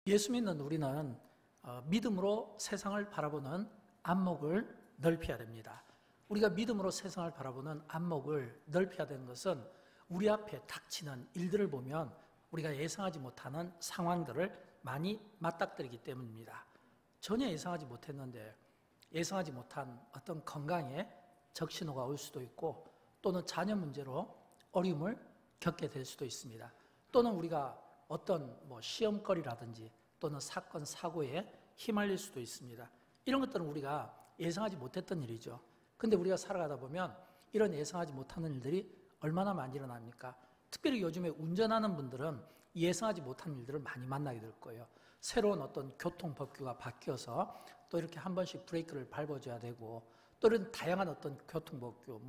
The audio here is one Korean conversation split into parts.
예수 믿는 우리는 믿음으로 세상을 바라보는 안목을 넓혀야 됩니다. 우리가 믿음으로 세상을 바라보는 안목을 넓혀야 되는 것은 우리 앞에 닥치는 일들을 보면 우리가 예상하지 못하는 상황들을 많이 맞닥뜨리기 때문입니다. 전혀 예상하지 못했는데 예상하지 못한 어떤 건강에 적신호가 올 수도 있고, 또는 자녀 문제로 어려움을 겪게 될 수도 있습니다. 또는 우리가 어떤 시험거리라든지 또는 사건, 사고에 휘말릴 수도 있습니다. 이런 것들은 우리가 예상하지 못했던 일이죠. 근데 우리가 살아가다 보면 이런 예상하지 못하는 일들이 얼마나 많이 일어납니까? 특별히 요즘에 운전하는 분들은 예상하지 못한 일들을 많이 만나게 될 거예요. 새로운 어떤 교통법규가 바뀌어서 또 이렇게 한 번씩 브레이크를 밟아줘야 되고, 또 이런 다양한 어떤 교통법규,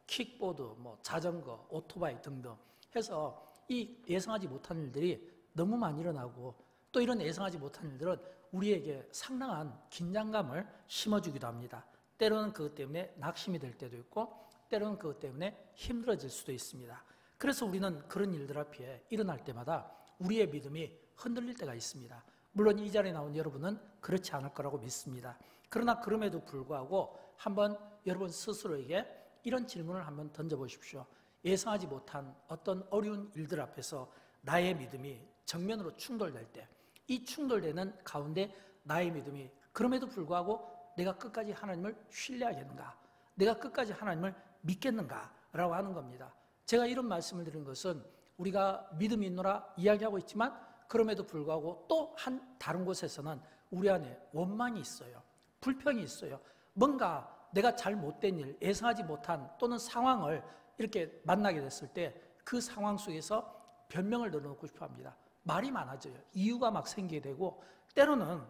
킥보드, 자전거, 오토바이 등등 해서 이 예상하지 못한 일들이 너무 많이 일어나고, 또 이런 예상하지 못한 일들은 우리에게 상당한 긴장감을 심어주기도 합니다. 때로는 그것 때문에 낙심이 될 때도 있고, 때로는 그것 때문에 힘들어질 수도 있습니다. 그래서 우리는 그런 일들 앞에 일어날 때마다 우리의 믿음이 흔들릴 때가 있습니다. 물론 이 자리에 나온 여러분은 그렇지 않을 거라고 믿습니다. 그러나 그럼에도 불구하고 한번 여러분 스스로에게 이런 질문을 한번 던져보십시오. 예상하지 못한 어떤 어려운 일들 앞에서 나의 믿음이 정면으로 충돌될 때, 이 충돌되는 가운데 나의 믿음이 그럼에도 불구하고 내가 끝까지 하나님을 신뢰하겠는가, 내가 끝까지 하나님을 믿겠는가 라고 하는 겁니다. 제가 이런 말씀을 드린 것은 우리가 믿음이 있노라 이야기하고 있지만, 그럼에도 불구하고 또 한 다른 곳에서는 우리 안에 원망이 있어요. 불평이 있어요. 뭔가 내가 잘못된 일, 예상하지 못한 또는 상황을 이렇게 만나게 됐을 때 그 상황 속에서 변명을 늘어놓고 싶어 합니다. 말이 많아져요. 이유가 막 생기게 되고, 때로는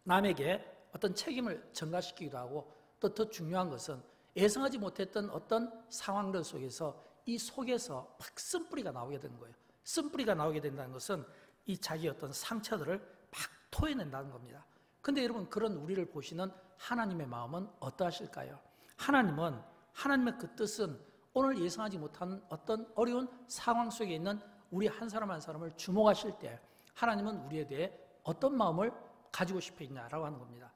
남에게 어떤 책임을 전가시키기도 하고, 또 더 중요한 것은 예상하지 못했던 어떤 상황들 속에서 이 속에서 막 쓴뿌리가 나오게 되는 거예요. 쓴뿌리가 나오게 된다는 것은 이 자기 어떤 상처들을 막 토해낸다는 겁니다. 근데 여러분, 그런 우리를 보시는 하나님의 마음은 어떠하실까요? 하나님은, 하나님의 그 뜻은 오늘 예상하지 못한 어떤 어려운 상황 속에 있는 우리 한 사람 한 사람을 주목하실 때 하나님은 우리에 대해 어떤 마음을 가지고 싶어 있냐라고 하는 겁니다.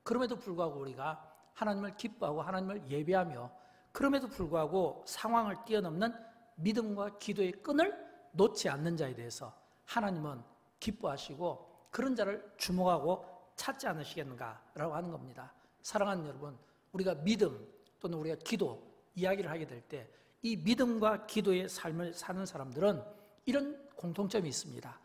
그럼에도 불구하고 우리가 하나님을 기뻐하고 하나님을 예배하며, 그럼에도 불구하고 상황을 뛰어넘는 믿음과 기도의 끈을 놓지 않는 자에 대해서 하나님은 기뻐하시고 그런 자를 주목하고 찾지 않으시겠는가라고 하는 겁니다. 사랑하는 여러분, 우리가 믿음 또는 우리가 기도 이야기를 하게 될 때 이 믿음과 기도의 삶을 사는 사람들은 이런 공통점이 있습니다.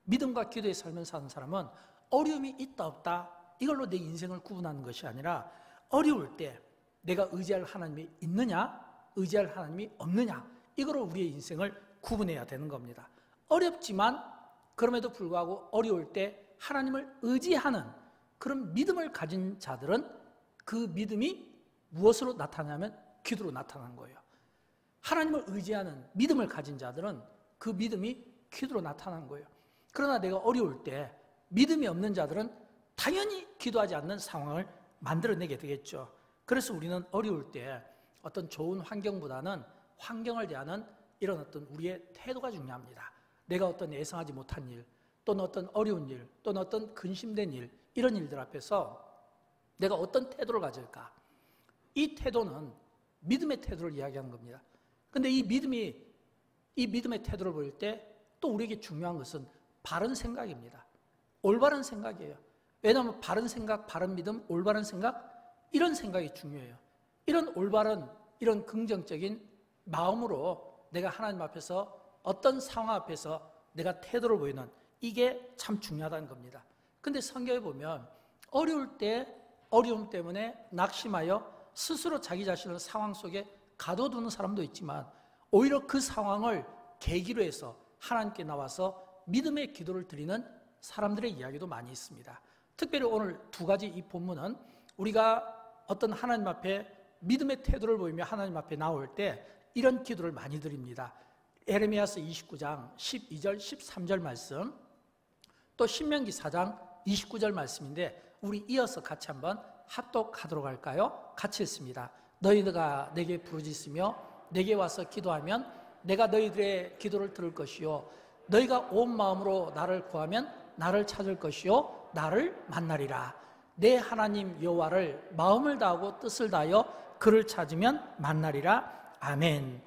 믿음과 기도의 삶을 사는 사람은 어려움이 있다 없다 이걸로 내 인생을 구분하는 것이 아니라, 어려울 때 내가 의지할 하나님이 있느냐, 의지할 하나님이 없느냐, 이거로 우리의 인생을 구분해야 되는 겁니다. 어렵지만 그럼에도 불구하고 어려울 때 하나님을 의지하는 그런 믿음을 가진 자들은 그 믿음이 무엇으로 나타나냐면 기도로 나타나는 거예요. 하나님을 의지하는 믿음을 가진 자들은 그 믿음이 기도로 나타나는 거예요. 그러나 내가 어려울 때 믿음이 없는 자들은 당연히 기도하지 않는 상황을 만들어내게 되겠죠. 그래서 우리는 어려울 때 어떤 좋은 환경보다는 환경을 대하는 이런 어떤 우리의 태도가 중요합니다. 내가 어떤 예상하지 못한 일, 또는 어떤 어려운 일, 또는 어떤 근심된 일, 이런 일들 앞에서 내가 어떤 태도를 가질까? 이 태도는 믿음의 태도를 이야기하는 겁니다. 근데 이 믿음의 태도를 보일 때 또 우리에게 중요한 것은 바른 생각입니다. 올바른 생각이에요. 왜냐하면 바른 생각, 바른 믿음, 올바른 생각, 이런 생각이 중요해요. 이런 올바른, 이런 긍정적인 마음으로 내가 하나님 앞에서 어떤 상황 앞에서 내가 태도를 보이는, 이게 참 중요하다는 겁니다. 근데 성경에 보면 어려울 때 어려움 때문에 낙심하여 스스로 자기 자신을 상황 속에 가둬두는 사람도 있지만, 오히려 그 상황을 계기로 해서 하나님께 나와서 믿음의 기도를 드리는 사람들의 이야기도 많이 있습니다. 특별히 오늘 두 가지 이 본문은 우리가 어떤 하나님 앞에 믿음의 태도를 보이며 하나님 앞에 나올 때 이런 기도를 많이 드립니다. 에레미야서 29장 12절 13절 말씀, 또 신명기 4장 29절 말씀인데 우리 이어서 같이 한번 합독하도록 할까요? 같이 읽습니다. 너희가 내게 부르짖으며 내게 와서 기도하면 내가 너희들의 기도를 들을 것이요, 너희가 온 마음으로 나를 구하면 나를 찾을 것이요 나를 만나리라. 내 하나님 여호와를 마음을 다하고 뜻을 다하여 그를 찾으면 만나리라. 아멘.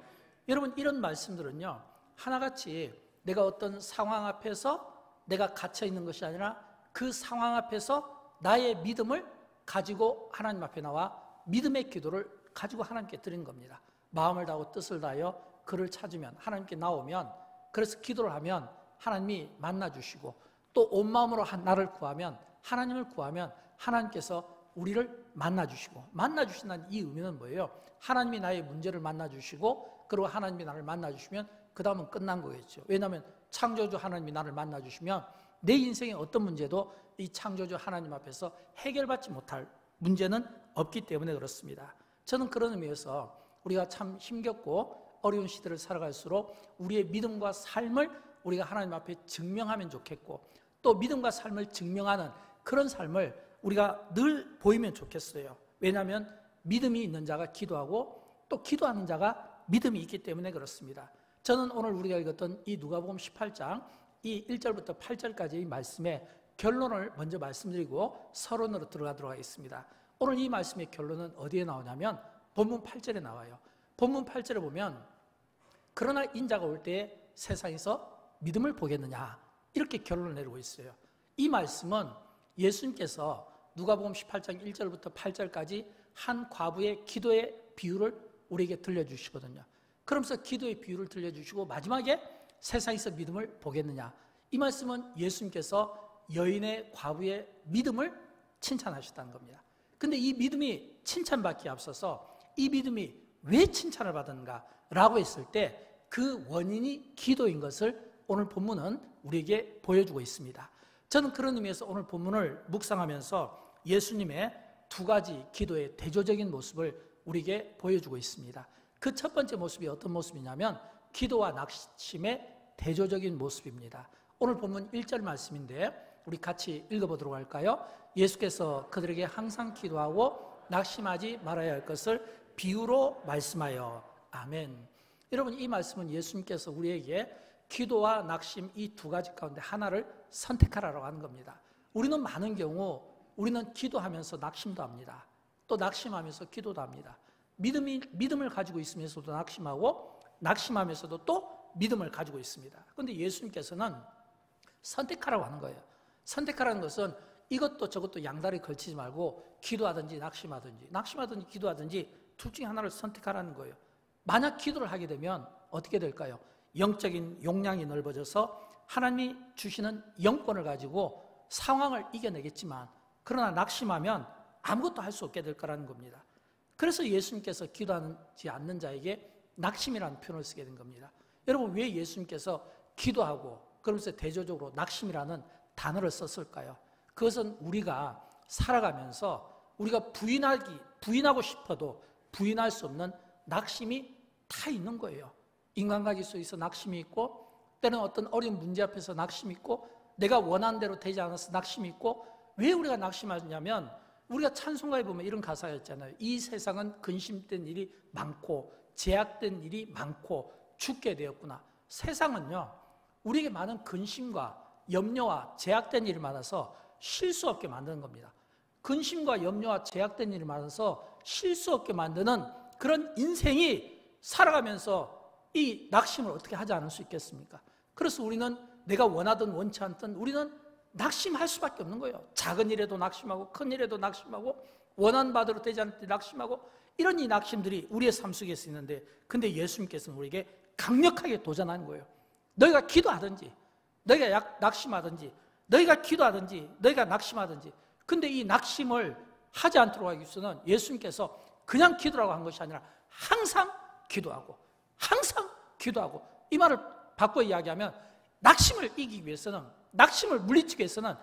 여러분, 이런 말씀들은요, 하나같이 내가 어떤 상황 앞에서 내가 갇혀 있는 것이 아니라 그 상황 앞에서 나의 믿음을 가지고 하나님 앞에 나와 믿음의 기도를 가지고 하나님께 드리는 겁니다. 마음을 다하고 뜻을 다하여 그를 찾으면, 하나님께 나오면, 그래서 기도를 하면 하나님이 만나주시고, 또 온 마음으로 나를 구하면, 하나님을 구하면 하나님께서 우리를 만나주시고, 만나주신다는 이 의미는 뭐예요? 하나님이 나의 문제를 만나주시고, 그리고 하나님이 나를 만나주시면 그 다음은 끝난 거겠죠. 왜냐하면 창조주 하나님이 나를 만나주시면 내 인생의 어떤 문제도 이 창조주 하나님 앞에서 해결받지 못할 문제는 없기 때문에 그렇습니다. 저는 그런 의미에서 우리가 참 힘겹고 어려운 시대를 살아갈수록 우리의 믿음과 삶을 우리가 하나님 앞에 증명하면 좋겠고, 또 믿음과 삶을 증명하는 그런 삶을 우리가 늘 보이면 좋겠어요. 왜냐하면 믿음이 있는 자가 기도하고, 또 기도하는 자가 믿음이 있기 때문에 그렇습니다. 저는 오늘 우리가 읽었던 이 누가복음 18장 이 1절부터 8절까지의 말씀의 결론을 먼저 말씀드리고 서론으로 들어가도록 하겠습니다. 오늘 이 말씀의 결론은 어디에 나오냐면 본문 8절에 나와요. 본문 8절에 보면 그러나 인자가 올 때에 세상에서 믿음을 보겠느냐, 이렇게 결론을 내리고 있어요. 이 말씀은 예수님께서 누가복음 18장 1절부터 8절까지 한 과부의 기도의 비유를 우리에게 들려주시거든요. 그러면서 기도의 비유를 들려주시고 마지막에 세상에서 믿음을 보겠느냐, 이 말씀은 예수님께서 여인의 과부의 믿음을 칭찬하셨다는 겁니다. 근데 이 믿음이 칭찬받기에 앞서서 이 믿음이 왜 칭찬을 받았는가 라고 했을 때 그 원인이 기도인 것을 오늘 본문은 우리에게 보여주고 있습니다. 저는 그런 의미에서 오늘 본문을 묵상하면서 예수님의 두 가지 기도의 대조적인 모습을 우리에게 보여주고 있습니다. 그 첫 번째 모습이 어떤 모습이냐면 기도와 낙심의 대조적인 모습입니다. 오늘 본문 1절 말씀인데 우리 같이 읽어보도록 할까요? 예수께서 그들에게 항상 기도하고 낙심하지 말아야 할 것을 비유로 말씀하여. 아멘. 여러분, 이 말씀은 예수님께서 우리에게 기도와 낙심 이 두 가지 가운데 하나를 선택하라고 하는 겁니다. 우리는 많은 경우 우리는 기도하면서 낙심도 합니다. 또 낙심하면서 기도도 합니다. 믿음을 가지고 있으면서도 낙심하고, 낙심하면서도 또 믿음을 가지고 있습니다. 그런데 예수님께서는 선택하라고 하는 거예요. 선택하라는 것은 이것도 저것도 양다리 걸치지 말고 기도하든지 낙심하든지 기도하든지 둘 중에 하나를 선택하라는 거예요. 만약 기도를 하게 되면 어떻게 될까요? 영적인 용량이 넓어져서 하나님이 주시는 영권을 가지고 상황을 이겨내겠지만, 그러나 낙심하면 아무것도 할 수 없게 될 거라는 겁니다. 그래서 예수님께서 기도하지 않는 자에게 낙심이라는 표현을 쓰게 된 겁니다. 여러분, 왜 예수님께서 기도하고 그러면서 대조적으로 낙심이라는 단어를 썼을까요? 그것은 우리가 살아가면서 우리가 부인하고 싶어도 부인할 수 없는 낙심이 다 있는 거예요. 인간관계 속에서 낙심이 있고, 때는 어떤 어려운 문제 앞에서 낙심이 있고, 내가 원하는 대로 되지 않아서 낙심이 있고. 왜 우리가 낙심하냐면 우리가 찬송가에 보면 이런 가사가 있잖아요. 이 세상은 근심된 일이 많고 제약된 일이 많고 죽게 되었구나. 세상은요, 우리에게 많은 근심과 염려와 제약된 일이 많아서 쉴 수 없게 만드는 겁니다. 근심과 염려와 제약된 일이 많아서 쉴 수 없게 만드는 그런 인생이 살아가면서 이 낙심을 어떻게 하지 않을 수 있겠습니까? 그래서 우리는 내가 원하든 원치 않든 우리는 낙심할 수밖에 없는 거예요. 작은 일에도 낙심하고 큰 일에도 낙심하고 원하는 바대로 되지 않을 때 낙심하고, 이런 이 낙심들이 우리의 삶 속에서 있는데, 근데 예수님께서는 우리에게 강력하게 도전하는 거예요. 너희가 기도하든지 너희가 낙심하든지 너희가 기도하든지 너희가 낙심하든지. 근데 이 낙심을 하지 않도록 하기 위해서는 예수님께서 그냥 기도라고 한 것이 아니라 항상 기도하고 항상 기도하고. 이 말을 바꿔 이야기하면 낙심을 이기기 위해서는, 낙심을 물리치기 위해서는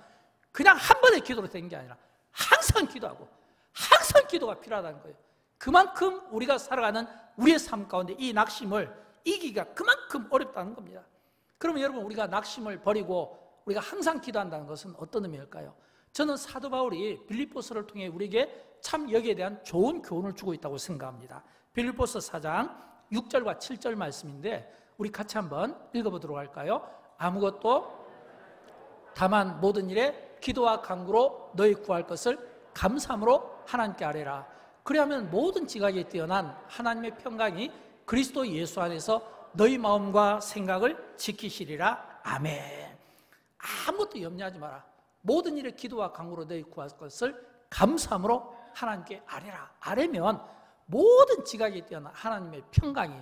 그냥 한 번의 기도로 되는 게 아니라 항상 기도하고 항상 기도가 필요하다는 거예요. 그만큼 우리가 살아가는 우리의 삶 가운데 이 낙심을 이기기가 그만큼 어렵다는 겁니다. 그러면 여러분, 우리가 낙심을 버리고 우리가 항상 기도한다는 것은 어떤 의미일까요? 저는 사도 바울이 빌립보서를 통해 우리에게 참 여기에 대한 좋은 교훈을 주고 있다고 생각합니다. 빌립보서 4장 6절과 7절 말씀인데 우리 같이 한번 읽어보도록 할까요? 아무것도 다만 모든 일에 기도와 간구로 너희 구할 것을 감사함으로 하나님께 아뢰라. 그리하면 모든 지각에 뛰어난 하나님의 평강이 그리스도 예수 안에서 너희 마음과 생각을 지키시리라. 아멘. 아무것도 염려하지 마라. 모든 일에 기도와 간구로 너희 구할 것을 감사함으로 하나님께 아뢰라. 아뢰면 모든 지각에 뛰어난 하나님의 평강이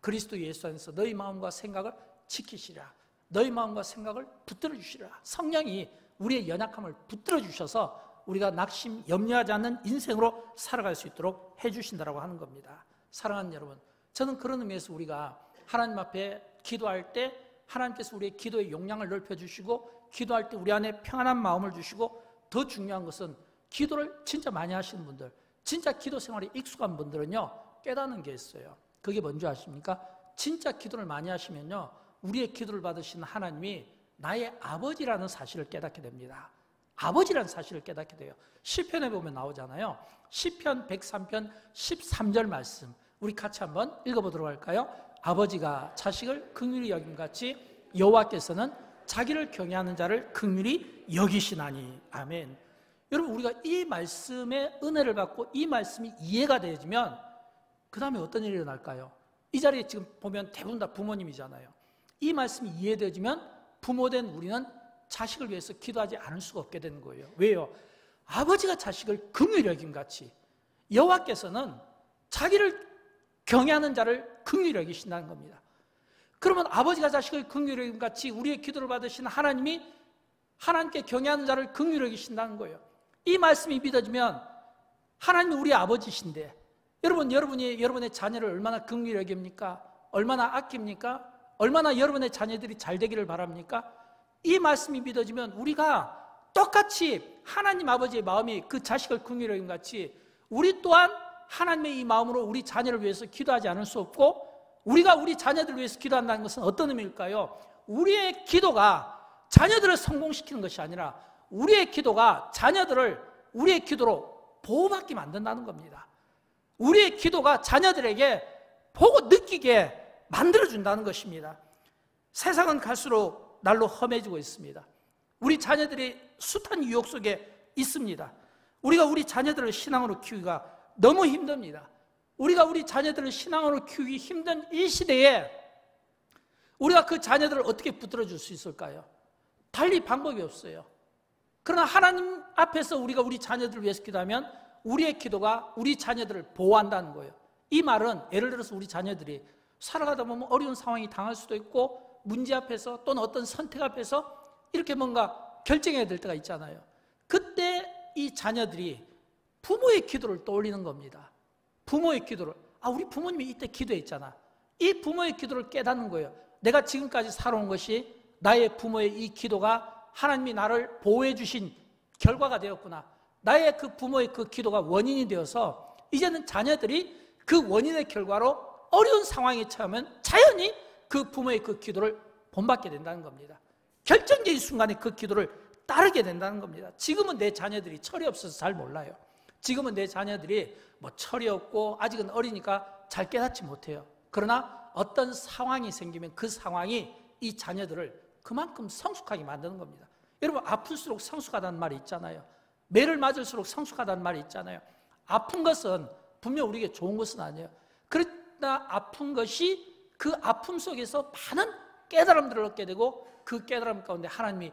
그리스도 예수 안에서 너희 마음과 생각을 지키시리라. 너희 마음과 생각을 붙들어 주시리라. 성령이 우리의 연약함을 붙들어 주셔서 우리가 낙심, 염려하지 않는 인생으로 살아갈 수 있도록 해주신다고 하는 겁니다. 사랑하는 여러분, 저는 그런 의미에서 우리가 하나님 앞에 기도할 때 하나님께서 우리의 기도의 용량을 넓혀주시고 기도할 때 우리 안에 평안한 마음을 주시고 더 중요한 것은 기도를 진짜 많이 하시는 분들, 진짜 기도 생활에 익숙한 분들은요 깨닫는 게 있어요. 그게 뭔지 아십니까? 진짜 기도를 많이 하시면요 우리의 기도를 받으시는 하나님이 나의 아버지라는 사실을 깨닫게 됩니다. 아버지라는 사실을 깨닫게 돼요. 시편에 보면 나오잖아요. 시편 103편 13절 말씀 우리 같이 한번 읽어보도록 할까요? 아버지가 자식을 긍휼히 여김같이 여호와께서는 자기를 경외하는 자를 긍휼히 여기시나니. 아멘. 여러분, 우리가 이 말씀의 은혜를 받고 이 말씀이 이해가 되어지면 그 다음에 어떤 일이 일어날까요? 이 자리에 지금 보면 대부분 다 부모님이잖아요. 이 말씀이 이해되어지면 부모된 우리는 자식을 위해서 기도하지 않을 수가 없게 되는 거예요. 왜요? 아버지가 자식을 긍휼히 여김같이 여호와께서는 자기를 경외하는 자를 긍휼히 여기신다는 겁니다. 그러면 아버지가 자식을 긍휼히 여김같이 우리의 기도를 받으신 하나님이 하나님께 경외하는 자를 긍휼히 여기신다는 거예요. 이 말씀이 믿어지면 하나님이 우리 아버지신데 여러분이 여러분의 자녀를 얼마나 긍휼히 여깁니까? 얼마나 아낍니까? 얼마나 여러분의 자녀들이 잘 되기를 바랍니까? 이 말씀이 믿어지면 우리가 똑같이 하나님 아버지의 마음이 그 자식을 긍휼히 여김같이 우리 또한 하나님의 이 마음으로 우리 자녀를 위해서 기도하지 않을 수 없고 우리가 우리 자녀들을 위해서 기도한다는 것은 어떤 의미일까요? 우리의 기도가 자녀들을 성공시키는 것이 아니라 우리의 기도가 자녀들을 우리의 기도로 보호받게 만든다는 겁니다. 우리의 기도가 자녀들에게 보고 느끼게 만들어준다는 것입니다. 세상은 갈수록 날로 험해지고 있습니다. 우리 자녀들이 숱한 유혹 속에 있습니다. 우리가 우리 자녀들을 신앙으로 키우기가 너무 힘듭니다. 우리가 우리 자녀들을 신앙으로 키우기 힘든 이 시대에 우리가 그 자녀들을 어떻게 붙들어 줄 수 있을까요? 달리 방법이 없어요. 그러나 하나님 앞에서 우리가 우리 자녀들을 위해서 기도하면 우리의 기도가 우리 자녀들을 보호한다는 거예요. 이 말은 예를 들어서 우리 자녀들이 살아가다 보면 어려운 상황이 당할 수도 있고 문제 앞에서 또는 어떤 선택 앞에서 이렇게 뭔가 결정해야 될 때가 있잖아요. 그때 이 자녀들이 부모의 기도를 떠올리는 겁니다. 부모의 기도를. 우리 부모님이 이때 기도했잖아. 이 부모의 기도를 깨닫는 거예요. 내가 지금까지 살아온 것이 나의 부모의 이 기도가 하나님이 나를 보호해 주신 결과가 되었구나. 나의 그 부모의 그 기도가 원인이 되어서 이제는 자녀들이 그 원인의 결과로 어려운 상황에 처하면 자연히 그 부모의 그 기도를 본받게 된다는 겁니다. 결정적인 순간에 그 기도를 따르게 된다는 겁니다. 지금은 내 자녀들이 철이 없어서 잘 몰라요. 지금은 내 자녀들이 철이 없고 아직은 어리니까 잘 깨닫지 못해요. 그러나 어떤 상황이 생기면 그 상황이 이 자녀들을 그만큼 성숙하게 만드는 겁니다. 여러분, 아플수록 성숙하다는 말이 있잖아요. 매를 맞을수록 성숙하다는 말이 있잖아요. 아픈 것은 분명 우리에게 좋은 것은 아니에요. 그러나 아픈 것이 그 아픔 속에서 많은 깨달음들을 얻게 되고 그 깨달음 가운데 하나님이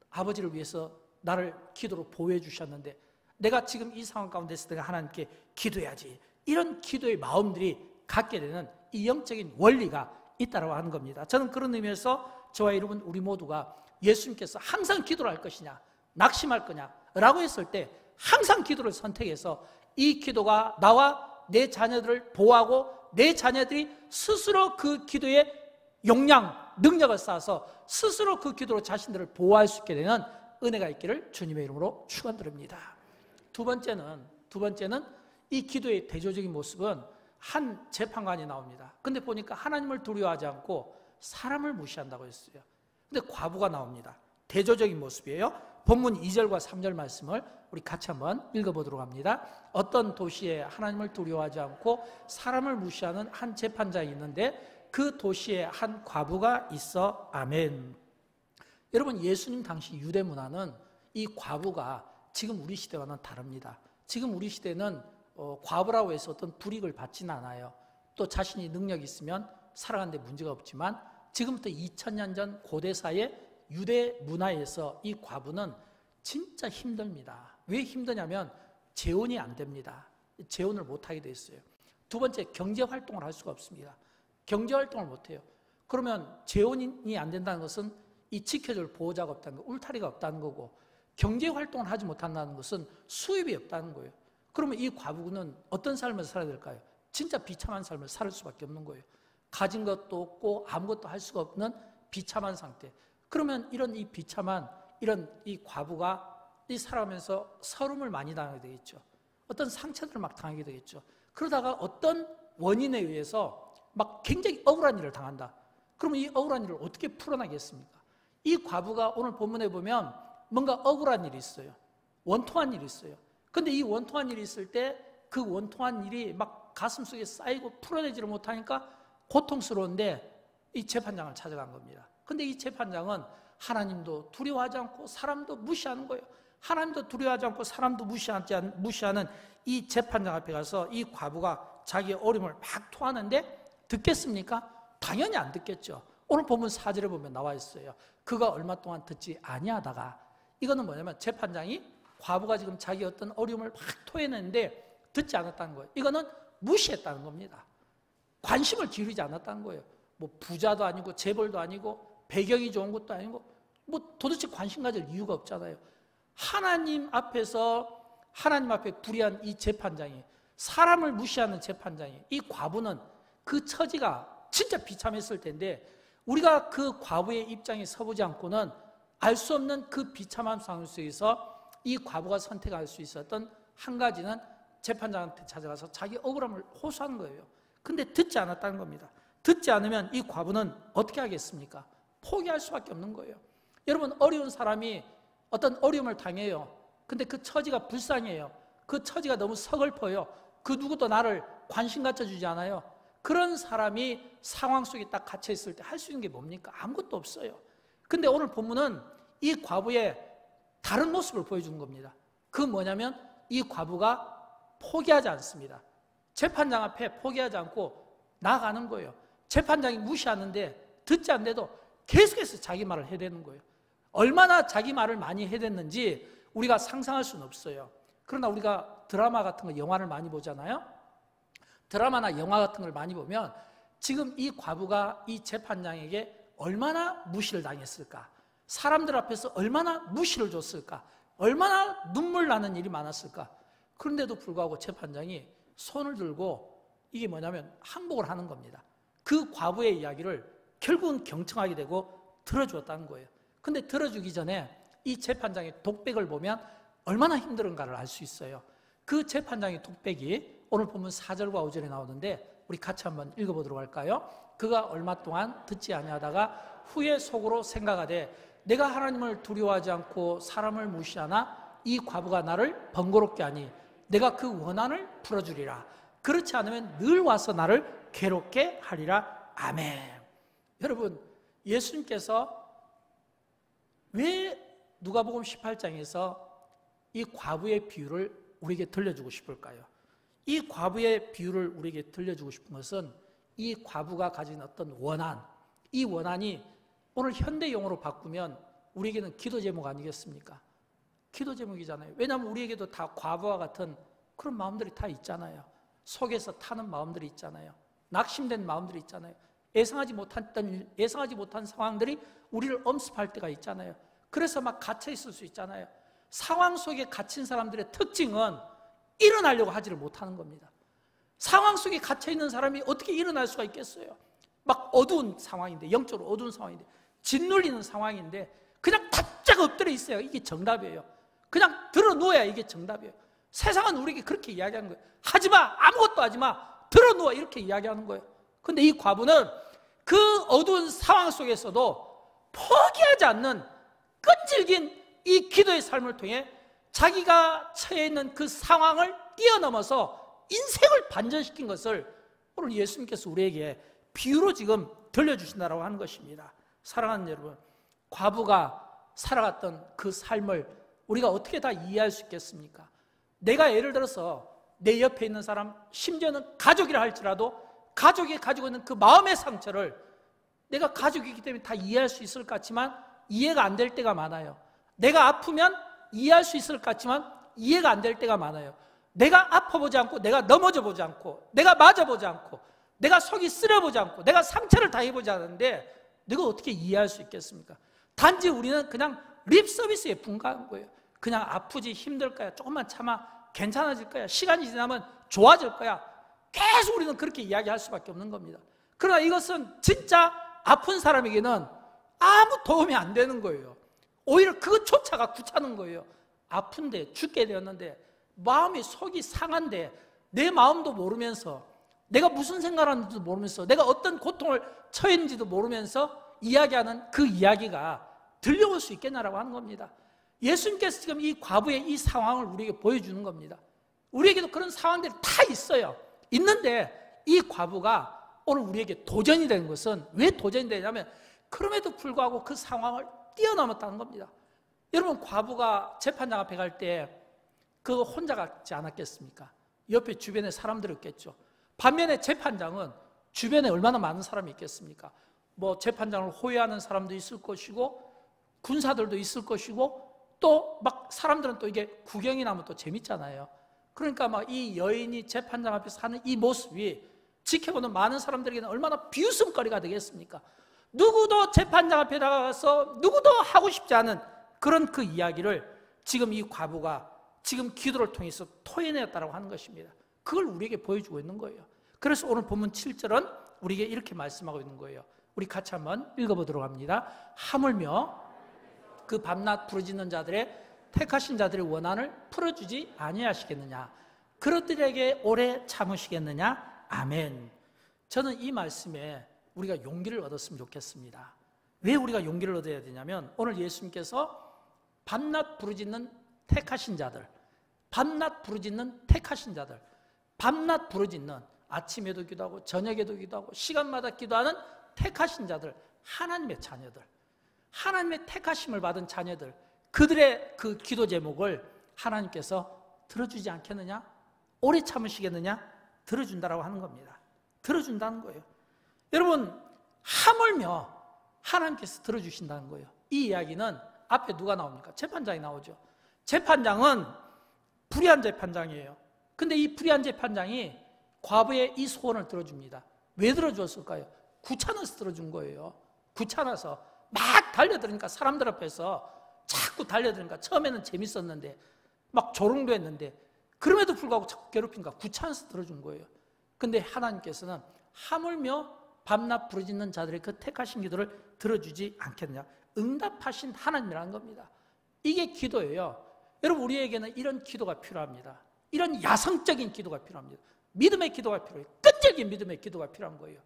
아버지를 위해서 나를 기도로 보호해 주셨는데 내가 지금 이 상황 가운데서 내가 하나님께 기도해야지. 이런 기도의 마음들이 갖게 되는 이 영적인 원리가 있다고 하는 겁니다. 저는 그런 의미에서 저와 여러분 우리 모두가 예수님께서 항상 기도를 할 것이냐 낙심할 거냐 라고 했을 때 항상 기도를 선택해서 이 기도가 나와 내 자녀들을 보호하고 내 자녀들이 스스로 그 기도의 용량, 능력을 쌓아서 스스로 그 기도로 자신들을 보호할 수 있게 되는 은혜가 있기를 주님의 이름으로 축원드립니다. 두 번째는 이 기도의 대조적인 모습은 한 재판관이 나옵니다. 근데 보니까 하나님을 두려워하지 않고 사람을 무시한다고 했어요. 근데 과부가 나옵니다. 대조적인 모습이에요. 본문 2절과 3절 말씀을 우리 같이 한번 읽어보도록 합니다. 어떤 도시에 하나님을 두려워하지 않고 사람을 무시하는 한 재판장이 있는데 그 도시에 한 과부가 있어. 아멘. 여러분, 예수님 당시 유대 문화는 이 과부가 지금 우리 시대와는 다릅니다. 지금 우리 시대는 과부라고 해서 어떤 불이익을 받지는 않아요. 또 자신이 능력이 있으면 살아가는 데 문제가 없지만 지금부터 2000년 전 고대사의 유대 문화에서 이 과부는 진짜 힘듭니다. 왜 힘드냐면 재혼이 안 됩니다. 재혼을 못하게 돼 있어요. 두 번째, 경제활동을 할 수가 없습니다. 경제활동을 못해요. 그러면 재혼이 안 된다는 것은 이 지켜줄 보호자가 없다는 거, 울타리가 없다는 거고, 경제활동을 하지 못한다는 것은 수입이 없다는 거예요. 그러면 이 과부는 어떤 삶을 살아야 될까요? 진짜 비참한 삶을 살 수밖에 없는 거예요. 가진 것도 없고 아무것도 할 수가 없는 비참한 상태. 그러면 이런 이 비참한 이런 이 과부가 이 살아가면서 서름을 많이 당하게 되겠죠. 어떤 상처들을 막 당하게 되겠죠. 그러다가 어떤 원인에 의해서 막 굉장히 억울한 일을 당한다. 그러면 이 억울한 일을 어떻게 풀어나겠습니까? 이 과부가 오늘 본문에 보면 뭔가 억울한 일이 있어요. 원통한 일이 있어요. 근데 이 원통한 일이 있을 때 그 원통한 일이 막 가슴속에 쌓이고 풀어내지를 못하니까 고통스러운데 이 재판장을 찾아간 겁니다. 근데 이 재판장은 하나님도 두려워하지 않고 사람도 무시하는 거예요. 하나님도 두려워하지 않고 사람도 무시하는 이 재판장 앞에 가서 이 과부가 자기의 어려움을 막 토하는데 듣겠습니까? 당연히 안 듣겠죠. 오늘 본문 4절에 보면 나와 있어요. 그가 얼마 동안 듣지 아니하다가, 이거는 뭐냐면 재판장이 과부가 지금 자기 어떤 어려움을 막 토해내는데 듣지 않았다는 거예요. 이거는 무시했다는 겁니다. 관심을 기울이지 않았다는 거예요. 뭐 부자도 아니고 재벌도 아니고 배경이 좋은 것도 아니고 뭐 도대체 관심 가질 이유가 없잖아요. 하나님 앞에 불의한 이 재판장이, 사람을 무시하는 재판장이, 이 과부는 그 처지가 진짜 비참했을 텐데 우리가 그 과부의 입장에 서보지 않고는 알 수 없는 그 비참한 상황 속에서 이 과부가 선택할 수 있었던 한 가지는 재판장한테 찾아가서 자기 억울함을 호소한 거예요. 근데 듣지 않았다는 겁니다. 듣지 않으면 이 과부는 어떻게 하겠습니까? 포기할 수밖에 없는 거예요. 여러분, 어려운 사람이 어떤 어려움을 당해요. 근데 그 처지가 불쌍해요. 그 처지가 너무 서글퍼요. 그 누구도 나를 관심 갖춰주지 않아요. 그런 사람이 상황 속에 딱 갇혀 있을 때 할 수 있는 게 뭡니까? 아무것도 없어요. 근데 오늘 본문은 이 과부의 다른 모습을 보여주는 겁니다. 그 뭐냐면 이 과부가 포기하지 않습니다. 재판장 앞에 포기하지 않고 나아가는 거예요. 재판장이 무시하는데 듣지 않는데도 계속해서 자기 말을 해대는 거예요. 얼마나 자기 말을 많이 해댔는지 우리가 상상할 수는 없어요. 그러나 우리가 드라마 같은 거, 영화를 많이 보잖아요. 드라마나 영화 같은 걸 많이 보면 지금 이 과부가 이 재판장에게 얼마나 무시를 당했을까, 사람들 앞에서 얼마나 무시를 줬을까, 얼마나 눈물 나는 일이 많았을까. 그런데도 불구하고 재판장이 손을 들고 이게 뭐냐면 항복을 하는 겁니다. 그 과부의 이야기를 결국은 경청하게 되고 들어주었다는 거예요. 근데 들어주기 전에 이 재판장의 독백을 보면 얼마나 힘든가를 알 수 있어요. 그 재판장의 독백이 오늘 보면 4절과 5절에 나오는데 우리 같이 한번 읽어보도록 할까요? 그가 얼마 동안 듣지 아니하다가 후에 속으로 생각하되 내가 하나님을 두려워하지 않고 사람을 무시하나 이 과부가 나를 번거롭게 하니 내가 그 원한을 풀어주리라. 그렇지 않으면 늘 와서 나를 괴롭게 하리라. 아멘. 여러분, 예수님께서 왜 누가복음 18장에서 이 과부의 비유를 우리에게 들려주고 싶을까요? 이 과부의 비유를 우리에게 들려주고 싶은 것은 이 과부가 가진 어떤 원한, 이 원한이 오늘 현대 용어로 바꾸면 우리에게는 기도 제목 아니겠습니까? 기도 제목이잖아요. 왜냐하면 우리에게도 다 과부와 같은 그런 마음들이 다 있잖아요. 속에서 타는 마음들이 있잖아요. 낙심된 마음들이 있잖아요. 예상하지 못한 상황들이 우리를 엄습할 때가 있잖아요. 그래서 막 갇혀 있을 수 있잖아요. 상황 속에 갇힌 사람들의 특징은 일어나려고 하지를 못하는 겁니다. 상황 속에 갇혀 있는 사람이 어떻게 일어날 수가 있겠어요? 막 어두운 상황인데, 영적으로 어두운 상황인데, 짓눌리는 상황인데 그냥 바짝 엎드려 있어요. 이게 정답이에요. 그냥 들어 누워야 이게 정답이에요. 세상은 우리에게 그렇게 이야기하는 거예요. 하지마, 아무것도 하지마, 들어 누워, 이렇게 이야기하는 거예요. 근데 이 과부는 그 어두운 상황 속에서도 포기하지 않는 끈질긴 이 기도의 삶을 통해 자기가 처해 있는 그 상황을 뛰어넘어서 인생을 반전시킨 것을 오늘 예수님께서 우리에게 비유로 지금 들려주신다고 하는 것입니다. 사랑하는 여러분, 과부가 살아갔던 그 삶을 우리가 어떻게 다 이해할 수 있겠습니까? 내가 예를 들어서 내 옆에 있는 사람, 심지어는 가족이라 할지라도 가족이 가지고 있는 그 마음의 상처를 내가 가족이기 때문에 다 이해할 수 있을 것 같지만 이해가 안 될 때가 많아요. 내가 아프면 이해할 수 있을 것 같지만 이해가 안 될 때가 많아요. 내가 아파보지 않고, 내가 넘어져 보지 않고, 내가 맞아보지 않고, 내가 속이 쓰려보지 않고, 내가 상처를 당해보지 않는데 내가 어떻게 이해할 수 있겠습니까? 단지 우리는 그냥 립 서비스에 불과한 거예요. 그냥 아프지, 힘들 거야, 조금만 참아, 괜찮아질 거야, 시간이 지나면 좋아질 거야. 계속 우리는 그렇게 이야기할 수밖에 없는 겁니다. 그러나 이것은 진짜 아픈 사람에게는 아무 도움이 안 되는 거예요. 오히려 그것조차가 귀찮은 거예요. 아픈데, 죽게 되었는데, 마음이 속이 상한데, 내 마음도 모르면서, 내가 무슨 생각을 하는지도 모르면서, 내가 어떤 고통을 처했는지도 모르면서 이야기하는 그 이야기가 들려올 수 있겠냐라고 하는 겁니다. 예수님께서 지금 이 과부의 이 상황을 우리에게 보여주는 겁니다. 우리에게도 그런 상황들이 다 있어요. 있는데 이 과부가 오늘 우리에게 도전이 되는 것은 왜 도전이 되냐면 그럼에도 불구하고 그 상황을 뛰어넘었다는 겁니다. 여러분, 과부가 재판장 앞에 갈 때 그거 혼자 갔지 않았겠습니까? 옆에 주변에 사람들이 있겠죠. 반면에 재판장은 주변에 얼마나 많은 사람이 있겠습니까? 뭐 재판장을 호위하는 사람도 있을 것이고 군사들도 있을 것이고 또 막 사람들은 또 이게 구경이 나면 또 재밌잖아요. 그러니까 막 이 여인이 재판장 앞에서 하는 이 모습이 지켜보는 많은 사람들에게는 얼마나 비웃음거리가 되겠습니까? 누구도 재판장 앞에 나가서 누구도 하고 싶지 않은 그런 그 이야기를 지금 이 과부가 지금 기도를 통해서 토해내었다고 하는 것입니다. 그걸 우리에게 보여주고 있는 거예요. 그래서 오늘 본문 7절은 우리에게 이렇게 말씀하고 있는 거예요. 우리 같이 한번 읽어보도록 합니다. 하물며 그 밤낮 부르짖는 자들의 택하신 자들의 원한을 풀어주지 아니하시겠느냐, 그것들에게 오래 참으시겠느냐. 아멘. 저는 이 말씀에 우리가 용기를 얻었으면 좋겠습니다. 왜 우리가 용기를 얻어야 되냐면 오늘 예수님께서 밤낮 부르짖는 택하신 자들, 밤낮 부르짖는 택하신 자들, 밤낮 부르짖는 아침에도 기도하고 저녁에도 기도하고 시간마다 기도하는 택하신 자들, 하나님의 자녀들, 하나님의 택하심을 받은 자녀들, 그들의 그 기도 제목을 하나님께서 들어주지 않겠느냐? 오래 참으시겠느냐? 들어준다라고 하는 겁니다. 들어준다는 거예요. 여러분, 하물며 하나님께서 들어주신다는 거예요. 이 이야기는 앞에 누가 나옵니까? 재판장이 나오죠. 재판장은 불의한 재판장이에요. 근데 이 불의한 재판장이 과부의 이 소원을 들어줍니다. 왜 들어주었을까요? 귀찮아서 들어준 거예요. 귀찮아서 막 달려들으니까, 사람들 앞에서 자꾸 달려들으니까 처음에는 재밌었는데 막 조롱도 했는데 그럼에도 불구하고 자꾸 괴롭히니까 귀찮아서 들어준 거예요. 근데 하나님께서는 하물며 밤낮 부르짖는 자들의 그 택하신 기도를 들어주지 않겠느냐, 응답하신 하나님이라는 겁니다. 이게 기도예요. 여러분, 우리에게는 이런 기도가 필요합니다. 이런 야성적인 기도가 필요합니다. 믿음의 기도가 필요해요. 끈질긴 믿음의 기도가 필요한 거예요.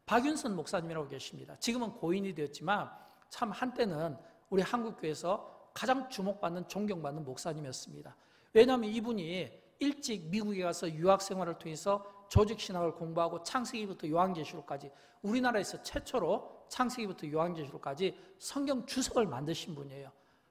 박윤선 목사님이라고 계십니다. 지금은 고인이 되었지만 참 한때는 우리 한국교회에서 가장 주목받는, 존경받는 목사님이었습니다. 왜냐하면 이분이 일찍 미국에 가서 유학생활을 통해서 조직신학을 공부하고 창세기부터 요한계시록까지 우리나라에서 최초로 창세기부터 요한계시록까지 성경 주석을 만드신 분이에요.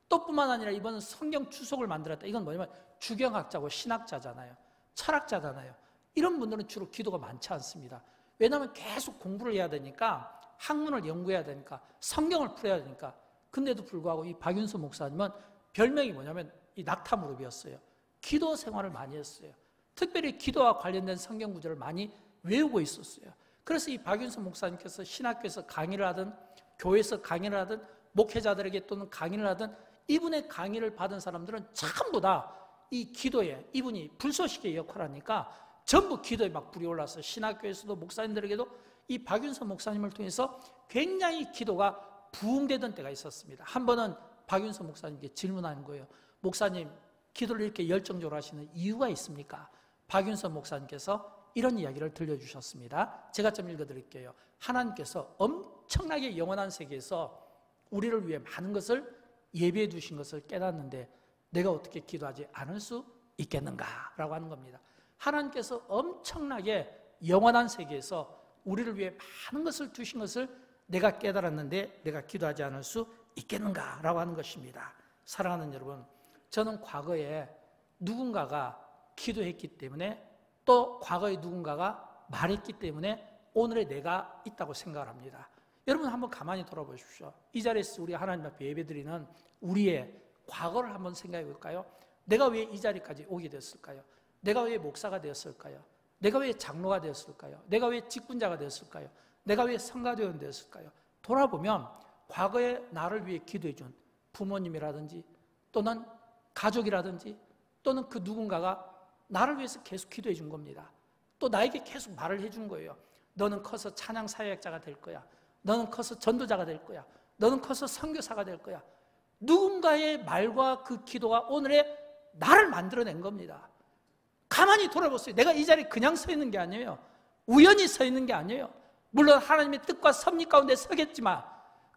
또 뿐만 아니라 이번은 성경 주석을 만들었다. 이건 뭐냐면 주경학자고 신학자잖아요. 철학자잖아요. 이런 분들은 주로 기도가 많지 않습니다. 왜냐하면 계속 공부를 해야 되니까, 학문을 연구해야 되니까, 성경을 풀어야 되니까. 근데도 불구하고 이 박윤수 목사님은 별명이 뭐냐면 이 낙타무릎이었어요. 기도 생활을 많이 했어요. 특별히 기도와 관련된 성경 구절을 많이 외우고 있었어요. 그래서 이 박윤수 목사님께서 신학교에서 강의를 하든 교회에서 강의를 하든 목회자들에게 또는 강의를 하든 이분의 강의를 받은 사람들은 전부 다 이 기도에, 이분이 불쏘시개의 역할을 하니까 전부 기도에 막 불이 올라서 신학교에서도 목사님들에게도 이 박윤수 목사님을 통해서 굉장히 기도가 부흥되던 때가 있었습니다. 한 번은 박윤수 목사님께 질문하는 거예요. 목사님, 기도를 이렇게 열정적으로 하시는 이유가 있습니까? 박윤수 목사님께서 이런 이야기를 들려주셨습니다. 제가 좀 읽어드릴게요. 하나님께서 엄청나게 영원한 세계에서 우리를 위해 많은 것을 예비해 두신 것을 깨닫는데 내가 어떻게 기도하지 않을 수 있겠는가? 라고 하는 겁니다. 하나님께서 엄청나게 영원한 세계에서 우리를 위해 많은 것을 두신 것을 내가 깨달았는데 내가 기도하지 않을 수 있겠는가라고 하는 것입니다. 사랑하는 여러분, 저는 과거에 누군가가 기도했기 때문에 또 과거에 누군가가 말했기 때문에 오늘의 내가 있다고 생각을 합니다. 여러분 한번 가만히 돌아보십시오. 이 자리에서 우리 하나님 앞에 예배드리는 우리의 과거를 한번 생각해 볼까요? 내가 왜 이 자리까지 오게 되었을까요? 내가 왜 목사가 되었을까요? 내가 왜 장로가 되었을까요? 내가 왜 직분자가 되었을까요? 내가 왜 성가대원 되었을까요? 돌아보면 과거에 나를 위해 기도해 준 부모님이라든지 또는 가족이라든지 또는 그 누군가가 나를 위해서 계속 기도해 준 겁니다. 또 나에게 계속 말을 해 준 거예요. 너는 커서 찬양 사역자가 될 거야. 너는 커서 전도자가 될 거야. 너는 커서 선교사가 될 거야. 누군가의 말과 그 기도가 오늘의 나를 만들어낸 겁니다. 가만히 돌아보세요. 내가 이 자리에 그냥 서 있는 게 아니에요. 우연히 서 있는 게 아니에요. 물론 하나님의 뜻과 섭리 가운데 서겠지만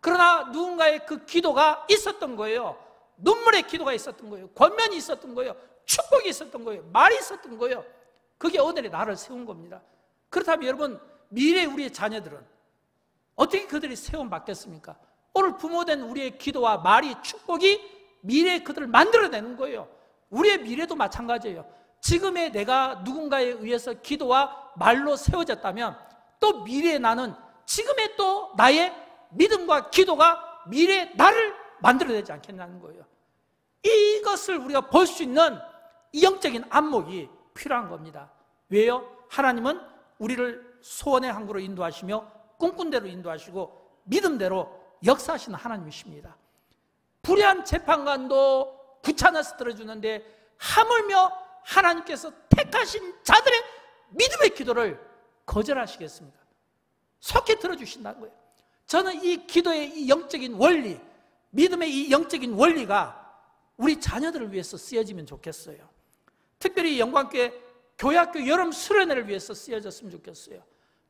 그러나 누군가의 그 기도가 있었던 거예요. 눈물의 기도가 있었던 거예요. 권면이 있었던 거예요. 축복이 있었던 거예요. 말이 있었던 거예요. 그게 오늘의 나를 세운 겁니다. 그렇다면 여러분, 미래의 우리의 자녀들은 어떻게 그들이 세움받겠습니까? 오늘 부모된 우리의 기도와 말이, 축복이 미래의 그들을 만들어내는 거예요. 우리의 미래도 마찬가지예요. 지금의 내가 누군가에 의해서 기도와 말로 세워졌다면 또 미래의 나는 지금의 또 나의 믿음과 기도가 미래의 나를 만들어내지 않겠냐는 거예요. 이것을 우리가 볼 수 있는 이 영적인 안목이 필요한 겁니다. 왜요? 하나님은 우리를 소원의 항구로 인도하시며 꿈꾼 대로 인도하시고 믿음대로 역사하시는 하나님이십니다. 불의한 재판관도 귀찮아서 들어주는데 하물며 하나님께서 택하신 자들의 믿음의 기도를 거절하시겠습니까? 속히 들어주신다는 거예요. 저는 이 기도의 이 영적인 원리, 믿음의 이 영적인 원리가 우리 자녀들을 위해서 쓰여지면 좋겠어요. 특별히 영광교회 교회학교 여름 수련회를 위해서 쓰여졌으면 좋겠어요.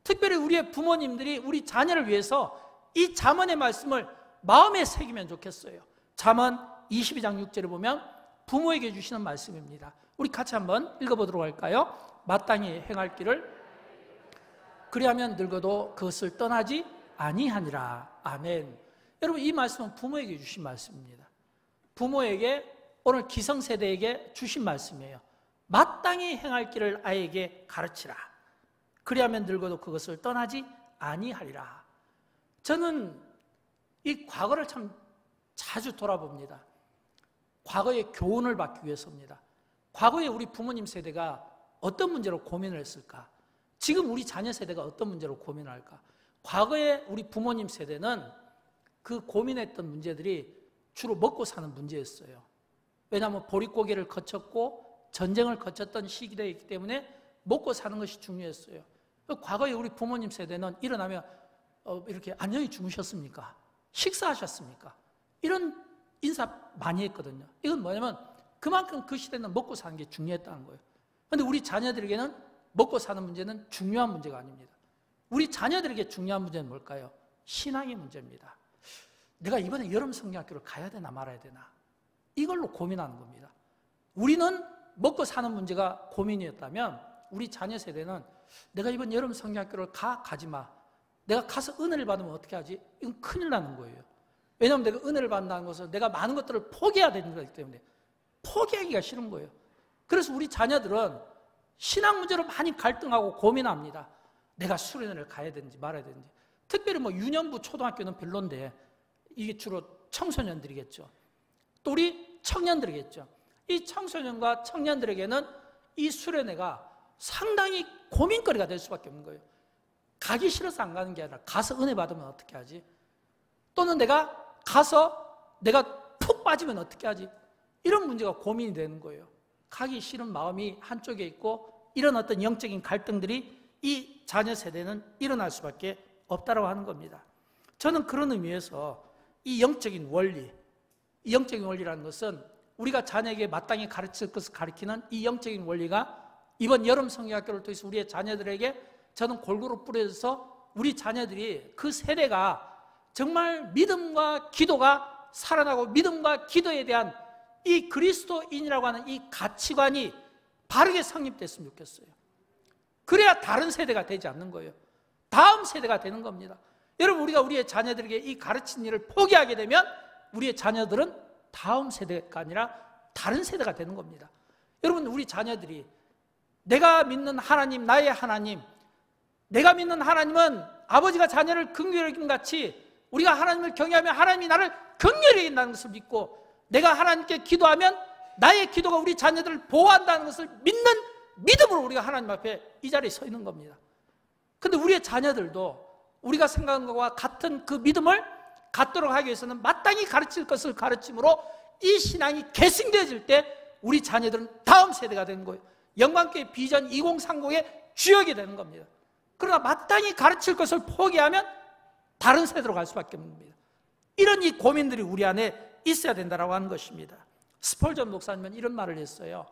특별히 우리의 부모님들이 우리 자녀를 위해서 이 잠언의 말씀을 마음에 새기면 좋겠어요. 잠언 22장 6절을 보면 부모에게 주시는 말씀입니다. 우리 같이 한번 읽어보도록 할까요? 마땅히 행할 길을 그리하면 늙어도 그것을 떠나지 아니하니라. 아멘. 여러분, 이 말씀은 부모에게 주신 말씀입니다. 부모에게, 오늘 기성세대에게 주신 말씀이에요. 마땅히 행할 길을 아이에게 가르치라. 그리하면 늙어도 그것을 떠나지 아니하리라. 저는 이 과거를 참 자주 돌아봅니다. 과거의 교훈을 받기 위해서입니다. 과거에 우리 부모님 세대가 어떤 문제로 고민을 했을까? 지금 우리 자녀 세대가 어떤 문제로 고민을 할까? 과거에 우리 부모님 세대는 그 고민했던 문제들이 주로 먹고 사는 문제였어요. 왜냐하면 보릿고개를 거쳤고 전쟁을 거쳤던 시기이기 때문에 먹고 사는 것이 중요했어요. 과거에 우리 부모님 세대는 일어나면 이렇게 안녕히 주무셨습니까? 식사하셨습니까? 이런 인사 많이 했거든요. 이건 뭐냐면 그만큼 그 시대는 먹고 사는 게 중요했다는 거예요. 그런데 우리 자녀들에게는 먹고 사는 문제는 중요한 문제가 아닙니다. 우리 자녀들에게 중요한 문제는 뭘까요? 신앙의 문제입니다. 내가 이번에 여름 성경학교를 가야 되나 말아야 되나, 이걸로 고민하는 겁니다. 우리는 먹고 사는 문제가 고민이었다면 우리 자녀 세대는 내가 이번 여름 성경학교를 가지 마. 내가 가서 은혜를 받으면 어떻게 하지? 이건 큰일 나는 거예요. 왜냐하면 내가 은혜를 받는다는 것은 내가 많은 것들을 포기해야 되는 거기 때문에 포기하기가 싫은 거예요. 그래서 우리 자녀들은 신앙 문제로 많이 갈등하고 고민합니다. 내가 수련회를 가야 되는지 말아야 되는지. 특별히 유년부 초등학교는 별론데 이게 주로 청소년들이겠죠. 또 우리 청년들이겠죠. 이 청소년과 청년들에게는 이 수련회가 상당히 고민거리가 될 수밖에 없는 거예요. 가기 싫어서 안 가는 게 아니라 가서 은혜 받으면 어떻게 하지? 또는 내가 가서 내가 푹 빠지면 어떻게 하지? 이런 문제가 고민이 되는 거예요. 가기 싫은 마음이 한쪽에 있고 이런 어떤 영적인 갈등들이 이 자녀 세대는 일어날 수밖에 없다고 하는 겁니다. 저는 그런 의미에서 이 영적인 원리, 이 영적인 원리라는 것은 우리가 자녀에게 마땅히 가르칠 것을 가르치는 이 영적인 원리가 이번 여름 성경학교를 통해서 우리의 자녀들에게 저는 골고루 뿌려져서 우리 자녀들이 그 세대가 정말 믿음과 기도가 살아나고 믿음과 기도에 대한 이 그리스도인이라고 하는 이 가치관이 바르게 성립됐으면 좋겠어요. 그래야 다른 세대가 되지 않는 거예요. 다음 세대가 되는 겁니다. 여러분, 우리가 우리의 자녀들에게 이 가르친 일을 포기하게 되면 우리의 자녀들은 다음 세대가 아니라 다른 세대가 되는 겁니다. 여러분, 우리 자녀들이 내가 믿는 하나님, 나의 하나님, 내가 믿는 하나님은 아버지가 자녀를 긍휼히 여김 같이 우리가 하나님을 경외하면 하나님이 나를 긍휼히 여긴다는 것을 믿고, 내가 하나님께 기도하면 나의 기도가 우리 자녀들을 보호한다는 것을 믿는 믿음으로 우리가 하나님 앞에 이 자리에 서 있는 겁니다. 그런데 우리의 자녀들도 우리가 생각하는 것과 같은 그 믿음을 갖도록 하기 위해서는 마땅히 가르칠 것을 가르침으로 이 신앙이 계승되어질 때 우리 자녀들은 다음 세대가 되는 거예요. 영광교회 비전 2030의 주역이 되는 겁니다. 그러나 마땅히 가르칠 것을 포기하면 다른 세대로 갈 수밖에 없는 겁니다. 이런 이 고민들이 우리 안에 있어야 된다고 하는 것입니다. 스펄전 목사님은 이런 말을 했어요.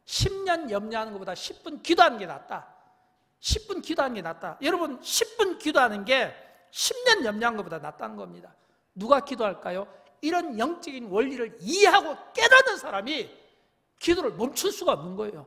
10년 염려하는 것보다 10분 기도하는 게 낫다. 10분 기도하는 게 낫다. 여러분, 10분 기도하는 게 10년 염려하는 것보다 낫다는 겁니다. 누가 기도할까요? 이런 영적인 원리를 이해하고 깨닫는 사람이 기도를 멈출 수가 없는 거예요.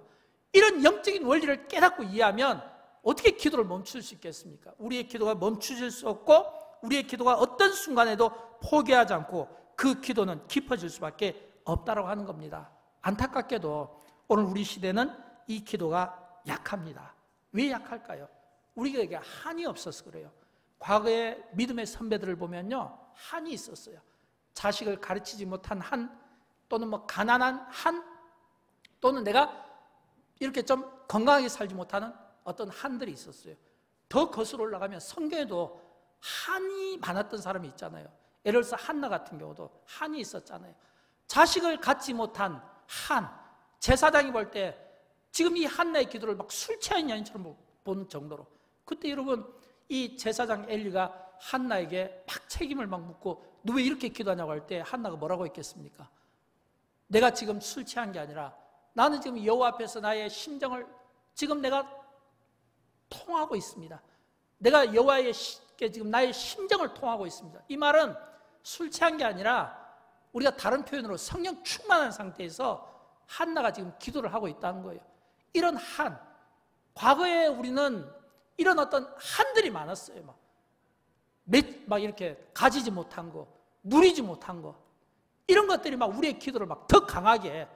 이런 영적인 원리를 깨닫고 이해하면 어떻게 기도를 멈출 수 있겠습니까? 우리의 기도가 멈추질 수 없고 우리의 기도가 어떤 순간에도 포기하지 않고 그 기도는 깊어질 수밖에 없다고 하는 겁니다. 안타깝게도 오늘 우리 시대는 이 기도가 약합니다. 왜 약할까요? 우리에게 한이 없어서 그래요. 과거의 믿음의 선배들을 보면요, 한이 있었어요. 자식을 가르치지 못한 한, 또는 뭐 가난한 한, 또는 내가 이렇게 좀 건강하게 살지 못하는 어떤 한들이 있었어요. 더 거슬러 올라가면 성경에도 한이 많았던 사람이 있잖아요. 예를 들어서 한나 같은 경우도 한이 있었잖아요. 자식을 갖지 못한 한, 제사장이 볼 때 지금 이 한나의 기도를 막 술 취한 여인처럼 보는 정도로, 그때 여러분 이 제사장 엘리가 한나에게 막 책임을 막 묻고 너 왜 이렇게 기도하냐고 할 때 한나가 뭐라고 했겠습니까? 내가 지금 술 취한 게 아니라 나는 지금 여호와 앞에서 나의 심정을 지금 내가 통하고 있습니다. 내가 여호와께 지금 나의 심정을 통하고 있습니다. 이 말은 술 취한 게 아니라 우리가 다른 표현으로 성령 충만한 상태에서 한나가 지금 기도를 하고 있다는 거예요. 이런 한, 과거에 우리는 이런 어떤 한들이 많았어요. 막 이렇게 가지지 못한 거, 누리지 못한 거, 이런 것들이 막 우리의 기도를 막 더 강하게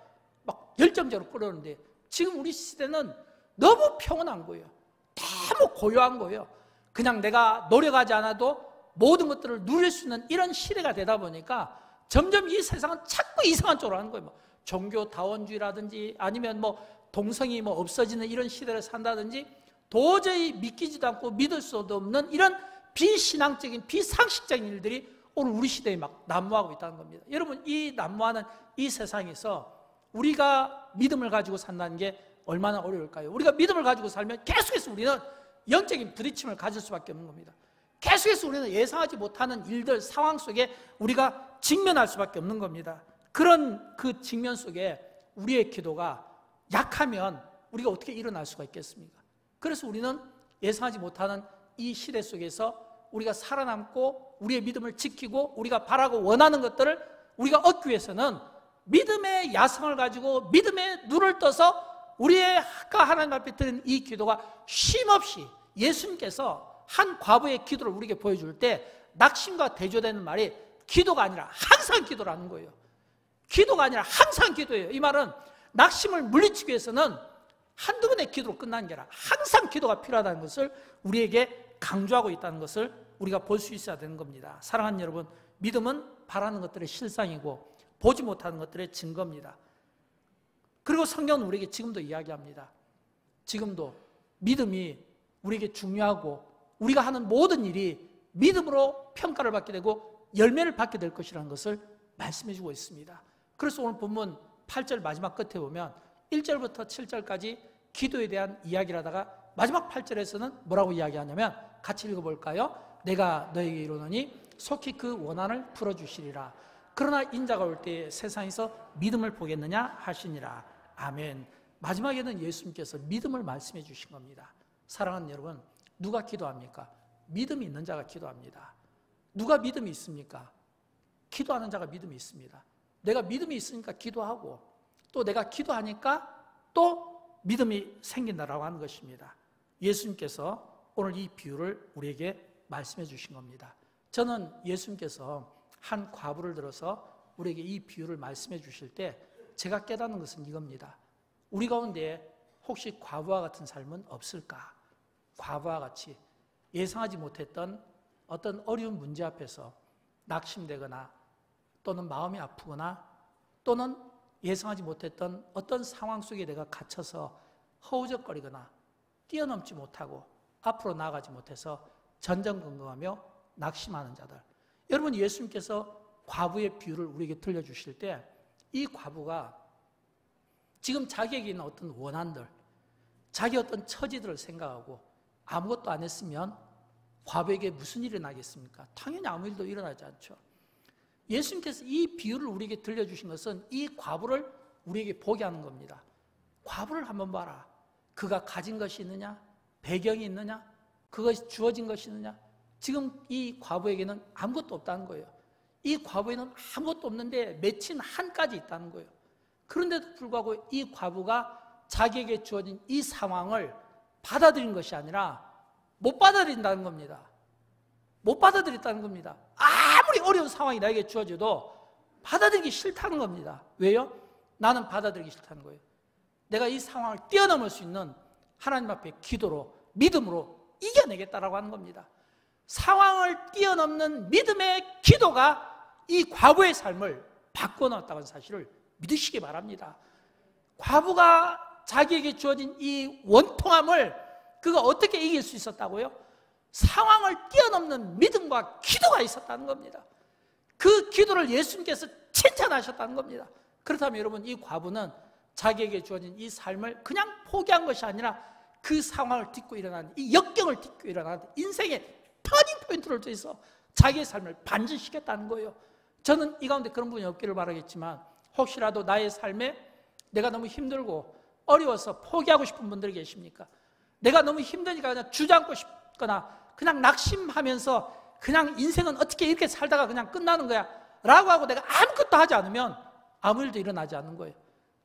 막 열정적으로 끌어오는데, 지금 우리 시대는 너무 평온한 거예요. 너무 고요한 거예요. 그냥 내가 노력하지 않아도 모든 것들을 누릴 수 있는 이런 시대가 되다 보니까 점점 이 세상은 자꾸 이상한 쪽으로 하는 거예요. 종교다원주의라든지 아니면 동성이 없어지는 이런 시대를 산다든지, 도저히 믿기지도 않고 믿을 수도 없는 이런 비신앙적인 비상식적인 일들이 오늘 우리 시대에 막 난무하고 있다는 겁니다. 여러분, 이 난무하는 이 세상에서 우리가 믿음을 가지고 산다는 게 얼마나 어려울까요? 우리가 믿음을 가지고 살면 계속해서 우리는 영적인 부딪힘을 가질 수밖에 없는 겁니다. 계속해서 우리는 예상하지 못하는 일들, 상황 속에 우리가 직면할 수밖에 없는 겁니다. 그런 그 직면 속에 우리의 기도가 약하면 우리가 어떻게 일어날 수가 있겠습니까? 그래서 우리는 예상하지 못하는 이 시대 속에서 우리가 살아남고 우리의 믿음을 지키고 우리가 바라고 원하는 것들을 우리가 얻기 위해서는 믿음의 야성을 가지고 믿음의 눈을 떠서 우리의 하나님 앞에 드린 이 기도가 쉼없이, 예수님께서 한 과부의 기도를 우리에게 보여줄 때 낙심과 대조되는 말이 기도가 아니라 항상 기도라는 거예요. 기도가 아니라 항상 기도예요. 이 말은 낙심을 물리치기 위해서는 한두 번의 기도로 끝나는 게 아니라 항상 기도가 필요하다는 것을 우리에게 강조하고 있다는 것을 우리가 볼 수 있어야 되는 겁니다. 사랑하는 여러분, 믿음은 바라는 것들의 실상이고 보지 못하는 것들의 증거입니다. 그리고 성경은 우리에게 지금도 이야기합니다. 지금도 믿음이 우리에게 중요하고 우리가 하는 모든 일이 믿음으로 평가를 받게 되고 열매를 받게 될 것이라는 것을 말씀해 주고 있습니다. 그래서 오늘 본문 8절 마지막 끝에 보면 1절부터 7절까지 기도에 대한 이야기를 하다가 마지막 8절에서는 뭐라고 이야기하냐면, 같이 읽어볼까요? 내가 너에게 이르노니 속히 그 원한을 풀어주시리라. 그러나 인자가 올 때에 세상에서 믿음을 보겠느냐 하시니라. 아멘. 마지막에는 예수님께서 믿음을 말씀해 주신 겁니다. 사랑하는 여러분, 누가 기도합니까? 믿음이 있는 자가 기도합니다. 누가 믿음이 있습니까? 기도하는 자가 믿음이 있습니다. 내가 믿음이 있으니까 기도하고, 또 내가 기도하니까 또 믿음이 생긴다라고 하는 것입니다. 예수님께서 오늘 이 비유를 우리에게 말씀해 주신 겁니다. 저는 예수님께서 한 과부를 들어서 우리에게 이 비유를 말씀해 주실 때 제가 깨닫는 것은 이겁니다. 우리 가운데 혹시 과부와 같은 삶은 없을까? 과부와 같이 예상하지 못했던 어떤 어려운 문제 앞에서 낙심되거나 또는 마음이 아프거나 또는 예상하지 못했던 어떤 상황 속에 내가 갇혀서 허우적거리거나 뛰어넘지 못하고 앞으로 나아가지 못해서 전전긍긍하며 낙심하는 자들. 여러분, 예수님께서 과부의 비유를 우리에게 들려주실 때 이 과부가 지금 자기에게 있는 어떤 원한들, 자기 어떤 처지들을 생각하고 아무것도 안 했으면 과부에게 무슨 일이 나겠습니까? 당연히 아무 일도 일어나지 않죠. 예수님께서 이 비유를 우리에게 들려주신 것은 이 과부를 우리에게 보게 하는 겁니다. 과부를 한번 봐라. 그가 가진 것이 있느냐? 배경이 있느냐? 그것이 주어진 것이 있느냐? 지금 이 과부에게는 아무것도 없다는 거예요. 이 과부에는 아무것도 없는데 맺힌 한까지 있다는 거예요. 그런데도 불구하고 이 과부가 자기에게 주어진 이 상황을 받아들인 것이 아니라 못 받아들인다는 겁니다. 못 받아들였다는 겁니다. 아무리 어려운 상황이 나에게 주어져도 받아들이기 싫다는 겁니다. 왜요? 나는 받아들이기 싫다는 거예요. 내가 이 상황을 뛰어넘을 수 있는 하나님 앞에 기도로, 믿음으로 이겨내겠다라고 하는 겁니다. 상황을 뛰어넘는 믿음의 기도가 이 과부의 삶을 바꿔놨다는 사실을 믿으시기 바랍니다. 과부가 자기에게 주어진 이 원통함을 그가 어떻게 이길 수 있었다고요? 상황을 뛰어넘는 믿음과 기도가 있었다는 겁니다. 그 기도를 예수님께서 칭찬하셨다는 겁니다. 그렇다면 여러분, 이 과부는 자기에게 주어진 이 삶을 그냥 포기한 것이 아니라 그 상황을 딛고 일어나는, 이 역경을 딛고 일어나는 인생의 터닝 포인트를 통해서 자기의 삶을 반전시켰다는 거예요. 저는 이 가운데 그런 분이 없기를 바라겠지만 혹시라도 나의 삶에 내가 너무 힘들고 어려워서 포기하고 싶은 분들이 계십니까? 내가 너무 힘드니까 그냥 주저앉고 싶거나 그냥 낙심하면서 그냥 인생은 어떻게 이렇게 살다가 그냥 끝나는 거야 라고 하고 내가 아무것도 하지 않으면 아무 일도 일어나지 않는 거예요.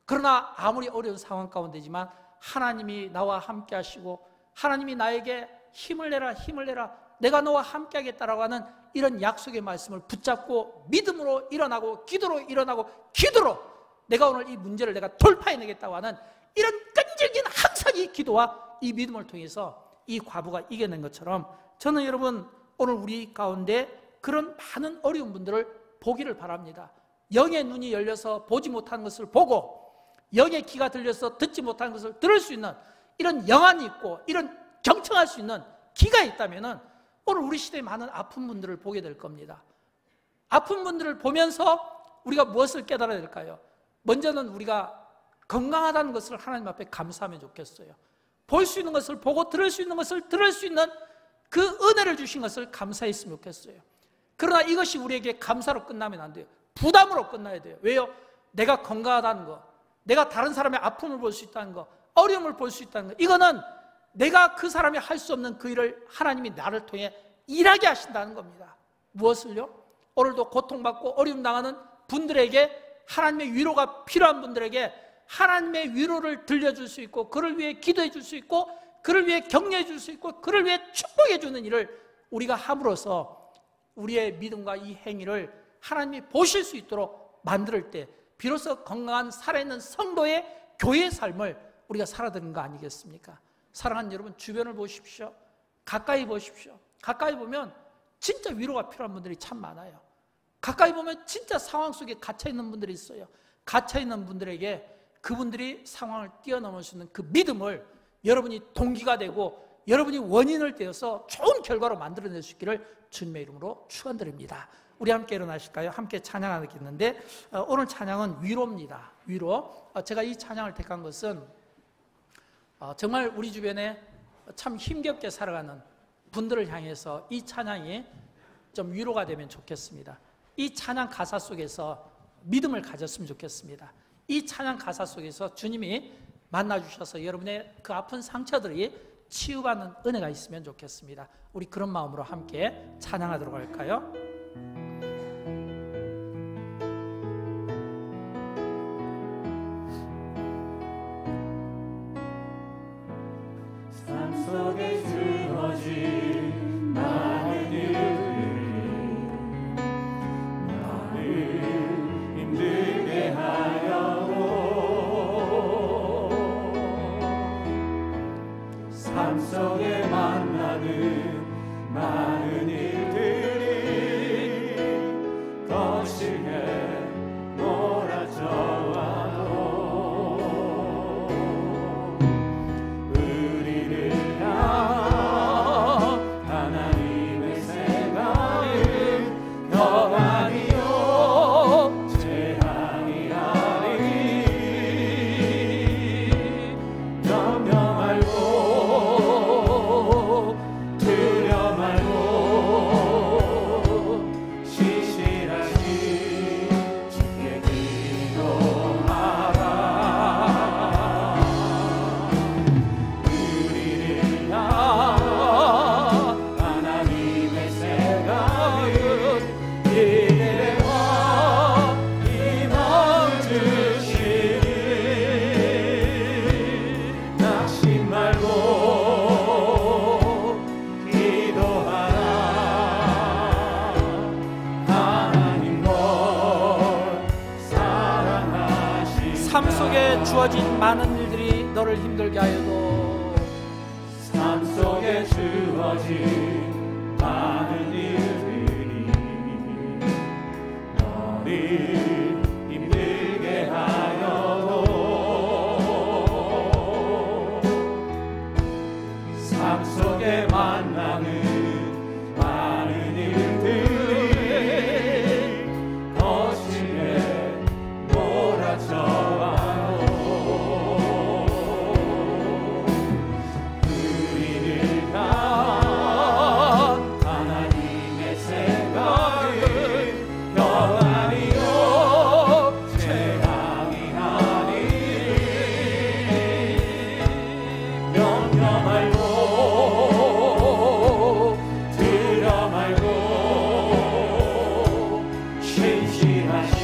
그러나 아무리 어려운 상황 가운데지만 하나님이 나와 함께 하시고 하나님이 나에게 힘을 내라 내가 너와 함께 하겠다라고 하는 이런 약속의 말씀을 붙잡고 믿음으로 일어나고 기도로 일어나고 기도로 내가 오늘 이 문제를 내가 돌파해내겠다고 하는 이런 끈질긴 항상 이 기도와 이 믿음을 통해서 이 과부가 이겨낸 것처럼 저는 여러분 오늘 우리 가운데 그런 많은 어려운 분들을 보기를 바랍니다. 영의 눈이 열려서 보지 못하는 것을 보고 영의 귀가 들려서 듣지 못하는 것을 들을 수 있는 이런 영안이 있고 이런 경청할 수 있는 귀가 있다면 오늘 우리 시대에 많은 아픈 분들을 보게 될 겁니다. 아픈 분들을 보면서 우리가 무엇을 깨달아야 될까요? 먼저는 우리가 건강하다는 것을 하나님 앞에 감사하면 좋겠어요. 볼 수 있는 것을 보고 들을 수 있는 것을 들을 수 있는 그 은혜를 주신 것을 감사했으면 좋겠어요. 그러나 이것이 우리에게 감사로 끝나면 안 돼요. 부담으로 끝나야 돼요. 왜요? 내가 건강하다는 거, 내가 다른 사람의 아픔을 볼 수 있다는 거, 어려움을 볼 수 있다는 거, 이거는 내가 그 사람이 할 수 없는 그 일을 하나님이 나를 통해 일하게 하신다는 겁니다. 무엇을요? 오늘도 고통받고 어려움 당하는 분들에게 하나님의 위로가 필요한 분들에게 하나님의 위로를 들려줄 수 있고 그를 위해 기도해 줄 수 있고 그를 위해 격려해 줄 수 있고 그를 위해 축복해 주는 일을 우리가 함으로써 우리의 믿음과 이 행위를 하나님이 보실 수 있도록 만들 때 비로소 건강한 살아있는 성도의 교회의 삶을 우리가 살아드는 거 아니겠습니까? 사랑하는 여러분, 주변을 보십시오. 가까이 보십시오. 가까이 보면 진짜 위로가 필요한 분들이 참 많아요. 가까이 보면 진짜 상황 속에 갇혀있는 분들이 있어요. 갇혀있는 분들에게 그분들이 상황을 뛰어넘을 수 있는 그 믿음을 여러분이 동기가 되고 여러분이 원인을 떼어서 좋은 결과로 만들어낼 수 있기를 주님의 이름으로 축원드립니다. 우리 함께 일어나실까요? 함께 찬양하겠는데 오늘 찬양은 위로입니다. 위로. 제가 이 찬양을 택한 것은 정말 우리 주변에 참 힘겹게 살아가는 분들을 향해서 이 찬양이 좀 위로가 되면 좋겠습니다. 이 찬양 가사 속에서 믿음을 가졌으면 좋겠습니다. 이 찬양 가사 속에서 주님이 만나주셔서 여러분의 그 아픈 상처들이 치유받는 은혜가 있으면 좋겠습니다. 우리 그런 마음으로 함께 찬양하도록 할까요? 삶 속에 쓰러진 많은 일들이 속에 주어진 많은 일들이 너를 힘들게 하여도 삶 속에 주어진 많은 일들이 너를 힘들게 하여도 삶 속에 만나는 많은 일들이 거칠게 몰아쳐와도 우리를 향한 하나님의 생각은 평안이요 재앙이 아니 명령 말고 들어 말고 신실하신